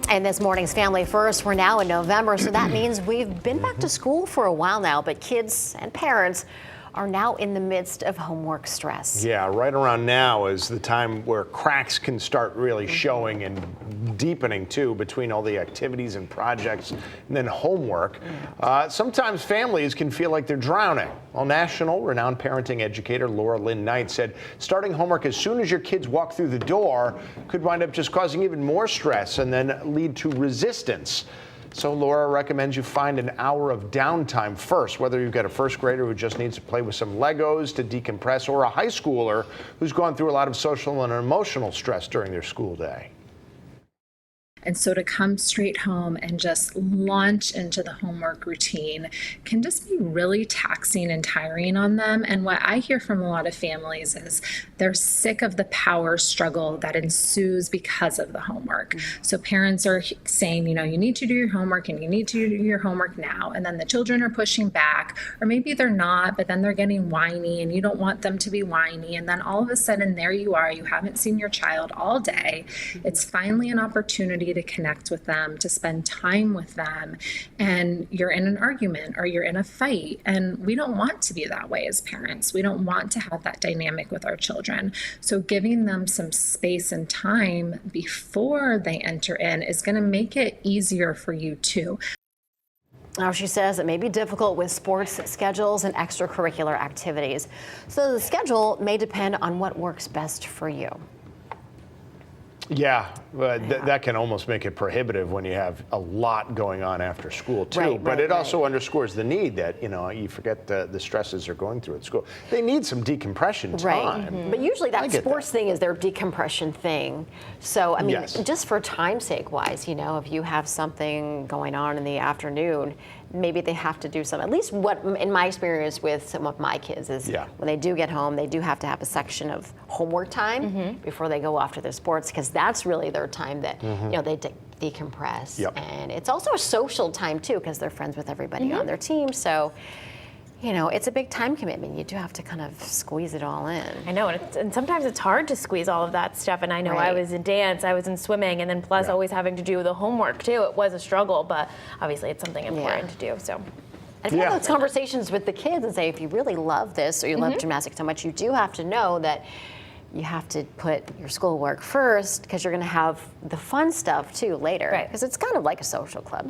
And this morning's Family First, we're now in November, so that means we've been back to school for a while now, but kids and parents are now in the midst of homework stress. Yeah, right around now is the time where cracks can start really showing and deepening too between all the activities and projects and then homework. Sometimes families can feel like they're drowning. Well, national renowned parenting educator Laura Lynn Knight said starting homework as soon as your kids walk through the door could wind up just causing even more stress and then lead to resistance. So Laura recommends you find an hour of downtime first, whether you've got a first grader who just needs to play with some Legos to decompress or a high schooler who's gone through a lot of social and emotional stress during their school day. And so to come straight home and just launch into the homework routine can just be really taxing and tiring on them. And what I hear from a lot of families is they're sick of the power struggle that ensues because of the homework. So parents are saying, you know, you need to do your homework and you need to do your homework now. And then the children are pushing back, or maybe they're not, but then they're getting whiny and you don't want them to be whiny. And then all of a sudden there you are, you haven't seen your child all day. It's finally an opportunity to connect with them, to spend time with them, and you're in an argument or you're in a fight. And we don't want to be that way as parents. We don't want to have that dynamic with our children. So giving them some space and time before they enter in is going to make it easier for you too. Now, she says it may be difficult with sports schedules and extracurricular activities. So the schedule may depend on what works best for you. Yeah, but that can almost make it prohibitive when you have a lot going on after school too. But it also underscores the need that, you know, you forget the stresses they're going through at school. They need some decompression time. But usually that sports thing is their decompression thing. So, I mean, just for time's sake wise, you know, if you have something going on in the afternoon, maybe they have to do some, at least what in my experience with some of my kids is when they do get home, they do have to have a section of homework time before they go off to their sports, because that's really their time that, you know, they decompress. And it's also a social time too, because they're friends with everybody on their team. So, you know, it's a big time commitment. You do have to kind of squeeze it all in. I know, and sometimes it's hard to squeeze all of that stuff. And I know I was in dance, I was in swimming, and then plus always having to do the homework too. It was a struggle, but obviously it's something important to do. So. And if you have those conversations with the kids and say, if you really love this or you love gymnastics so much, you do have to know that you have to put your schoolwork first, because you're going to have the fun stuff too later. Because it's kind of like a social club.